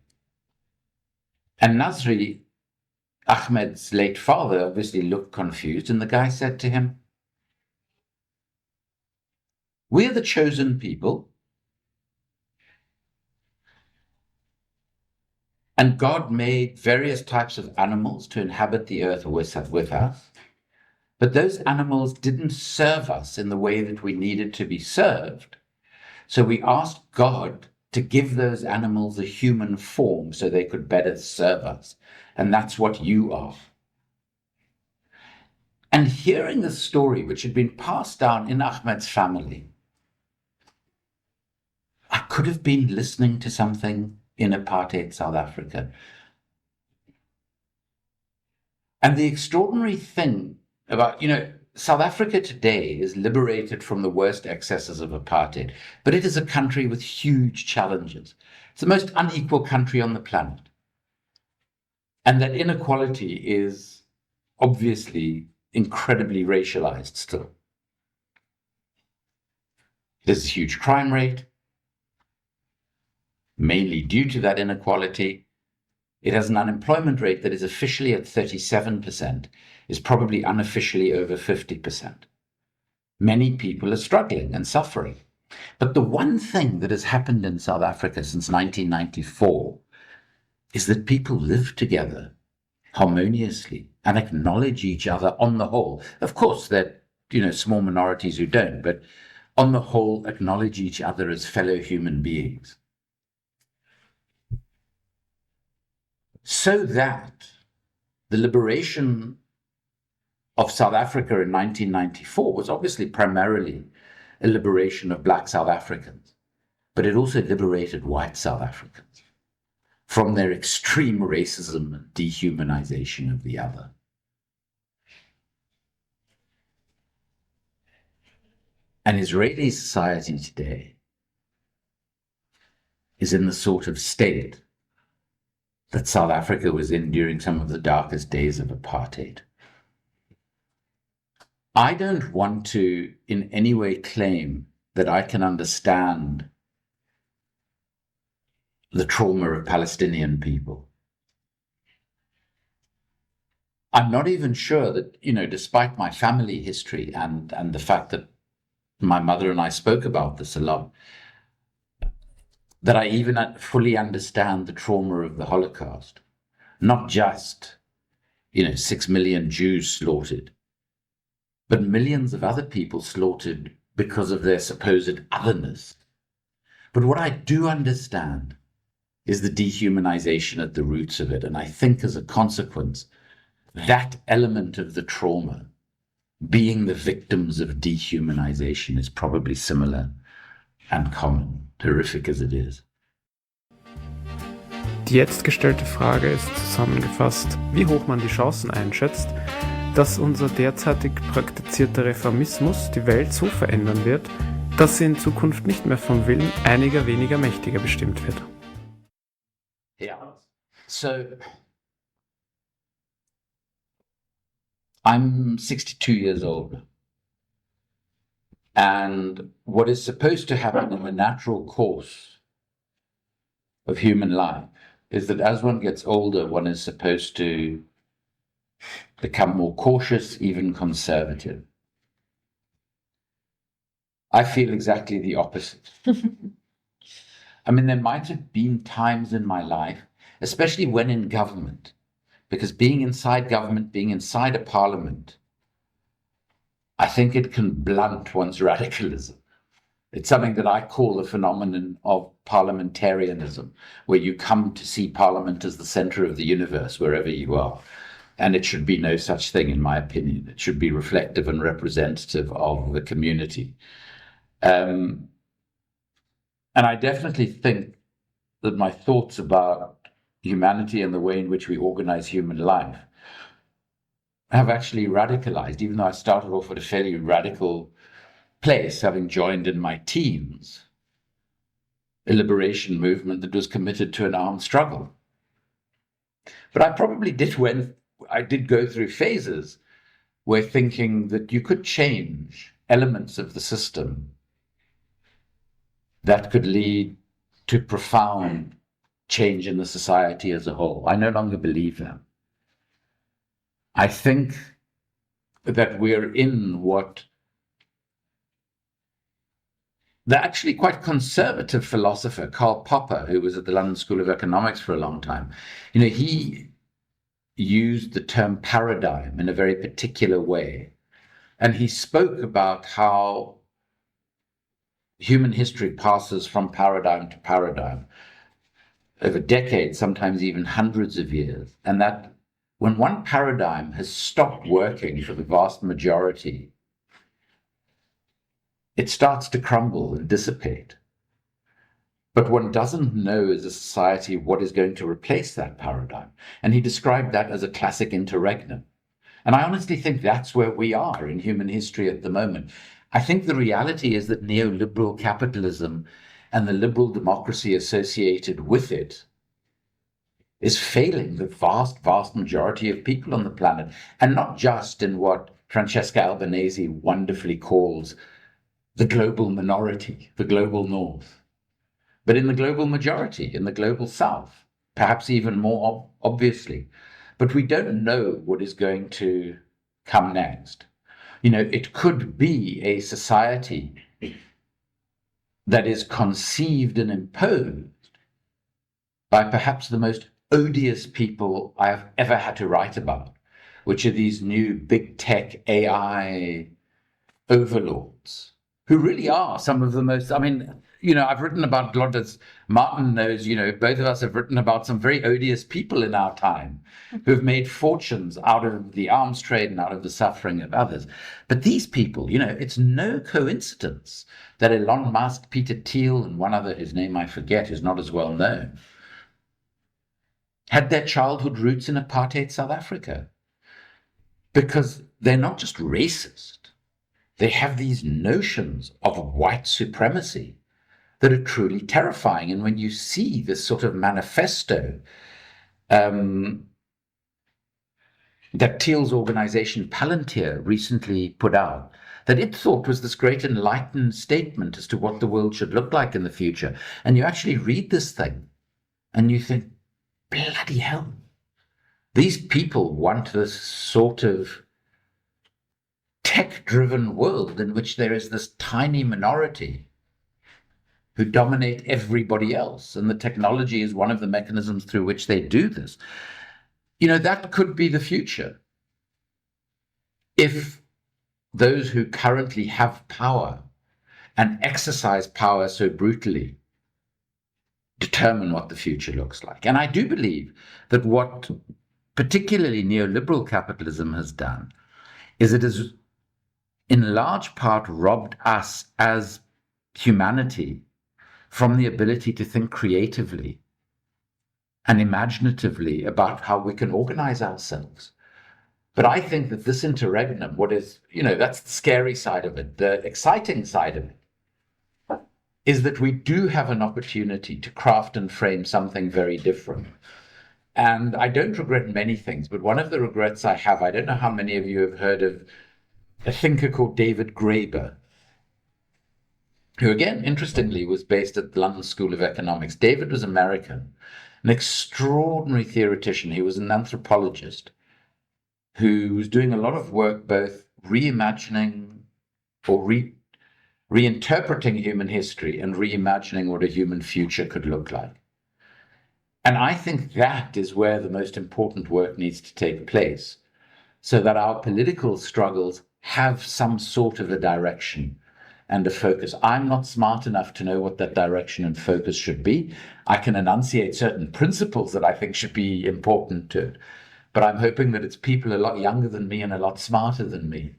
And Nasri, Ahmed's late father, obviously looked confused, and the guy said to him, "We're the chosen people, and God made various types of animals to inhabit the earth with us, but those animals didn't serve us in the way that we needed to be served. So we asked God to give those animals a human form so they could better serve us. And that's what you are. And hearing the story, which had been passed down in Ahmed's family, I could have been listening to something in apartheid South Africa. And the extraordinary thing about, South Africa today is liberated from the worst excesses of apartheid, but it is a country with huge challenges. It's the most unequal country on the planet. And that inequality is obviously incredibly racialized still. There's a huge crime rate, mainly due to that inequality. It has an unemployment rate that is officially at 37%, is probably unofficially over 50%. Many people are struggling and suffering. But the one thing that has happened in South Africa since 1994 is that people live together harmoniously and acknowledge each other on the whole. Of course, there are small minorities who don't, but on the whole, acknowledge each other as fellow human beings. So that the liberation of South Africa in 1994 was obviously primarily a liberation of Black South Africans, but it also liberated white South Africans from their extreme racism and dehumanization of the other. And Israeli society today is in the sort of state that South Africa was in during some of the darkest days of apartheid. I don't want to in any way claim that I can understand the trauma of Palestinian people. I'm not even sure that, despite my family history and the fact that my mother and I spoke about this a lot, that I even fully understand the trauma of the Holocaust. Not just, 6 million Jews slaughtered, but millions of other people slaughtered because of their supposed otherness. But what I do understand is the dehumanization at the roots of it. And I think as a consequence, that element of the trauma, being the victims of dehumanization, is probably similar and common, horrific as it is. Die jetzt gestellte Frage ist zusammengefasst, wie hoch man die Chancen einschätzt, dass unser derzeitig praktizierter Reformismus die Welt so verändern wird, dass sie in Zukunft nicht mehr vom Willen einiger weniger Mächtiger bestimmt wird. Yeah. So I'm 62 years old. And what is supposed to happen in the natural course of human life is that as one gets older, one is supposed to become more cautious, even conservative. I feel exactly the opposite. I mean, there might have been times in my life, especially when in government, because being inside government, being inside a parliament, I think it can blunt one's radicalism. It's something that I call the phenomenon of parliamentarianism, where you come to see parliament as the center of the universe, wherever you are. And it should be no such thing, in my opinion. It should be reflective and representative of the community. And I definitely think that my thoughts about humanity and the way in which we organize human life have actually radicalized, even though I started off at a fairly radical place, having joined in my teens a liberation movement that was committed to an armed struggle. But I probably did when I did go through phases where thinking that you could change elements of the system that could lead to profound change in the society as a whole. I no longer believe that. I think that we're in what the actually quite conservative philosopher Karl Popper, who was at the London School of Economics for a long time, he used the term paradigm in a very particular way. And he spoke about how human history passes from paradigm to paradigm over decades, sometimes even hundreds of years, and that when one paradigm has stopped working for the vast majority, it starts to crumble and dissipate. But one doesn't know as a society what is going to replace that paradigm. And he described that as a classic interregnum. And I honestly think that's where we are in human history at the moment. I think the reality is that neoliberal capitalism and the liberal democracy associated with it is failing the vast, vast majority of people on the planet. And not just in what Francesca Albanese wonderfully calls the global minority, the global north, but in the global majority, in the global south, perhaps even more obviously. But we don't know what is going to come next. You know, it could be a society that is conceived and imposed by perhaps the most odious people I have ever had to write about, which are these new big tech AI overlords, who really are some of the most, I mean, you know, I've written about a lot, as Martin knows, you know, both of us have written about some very odious people in our time who've made fortunes out of the arms trade and out of the suffering of others. But these people, you know, it's no coincidence that Elon Musk, Peter Thiel, and one other, whose name I forget, is not as well known, had their childhood roots in apartheid South Africa. Because they're not just racist, they have these notions of white supremacy that are truly terrifying. And when you see this sort of manifesto that Thiel's organization Palantir recently put out, that it thought was this great enlightened statement as to what the world should look like in the future, and you actually read this thing and you think, bloody hell, these people want this sort of tech-driven world in which there is this tiny minority who dominate everybody else, and the technology is one of the mechanisms through which they do this. You know, that could be the future if those who currently have power and exercise power so brutally determine what the future looks like. And I do believe that what particularly neoliberal capitalism has done is it has in large part robbed us as humanity from the ability to think creatively and imaginatively about how we can organize ourselves. But I think that this interregnum, what is, you know, that's the scary side of it. The exciting side of it is that we do have an opportunity to craft and frame something very different. And I don't regret many things, but one of the regrets I have, I don't know how many of you have heard of a thinker called David Graeber, who again, interestingly, was based at the London School of Economics. David was American, an extraordinary theoretician. He was an anthropologist who was doing a lot of work both reimagining or reinterpreting human history and reimagining what a human future could look like. And I think that is where the most important work needs to take place, so that our political struggles have some sort of a direction and a focus. I'm not smart enough to know what that direction and focus should be. I can enunciate certain principles that I think should be important to it, but I'm hoping that it's people a lot younger than me and a lot smarter than me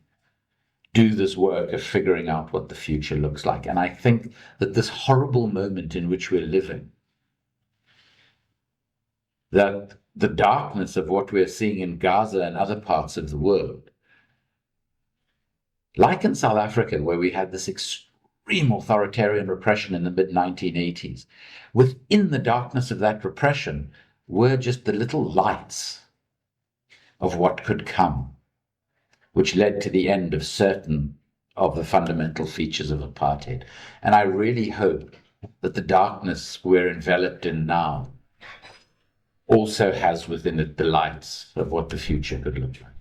do this work of figuring out what the future looks like. And I think that this horrible moment in which we're living, that the darkness of what we're seeing in Gaza and other parts of the world, like in South Africa, where we had this extreme authoritarian repression in the mid-1980s, within the darkness of that repression were just the little lights of what could come, which led to the end of certain of the fundamental features of apartheid. And I really hope that the darkness we're enveloped in now also has within it the lights of what the future could look like.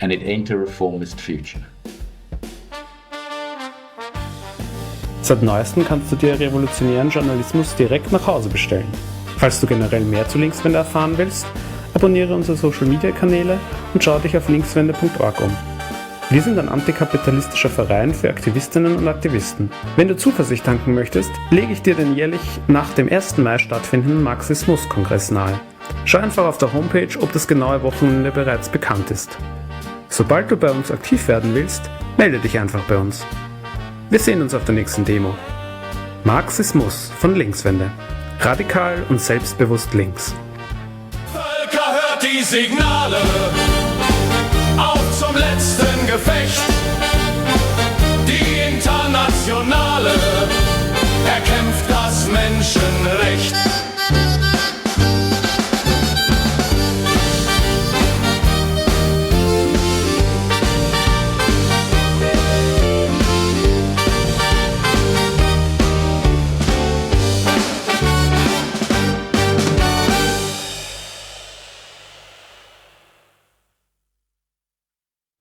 And it ain't a reformist future. Seit neuestem kannst du dir revolutionären Journalismus direkt nach Hause bestellen. Falls du generell mehr zu Linkswende erfahren willst, abonniere unsere Social-Media-Kanäle und schau dich auf linkswende.org um. Wir sind ein antikapitalistischer Verein für Aktivistinnen und Aktivisten. Wenn du Zuversicht tanken möchtest, lege ich dir den jährlich nach dem 1. Mai stattfindenden Marxismus-Kongress nahe. Schau einfach auf der Homepage, ob das genaue Wochenende bereits bekannt ist. Sobald du bei uns aktiv werden willst, melde dich einfach bei uns. Wir sehen uns auf der nächsten Demo. Marxismus von Linkswende. Radikal und selbstbewusst links. Völker, hört die Signale, auf zum letzten Gefecht.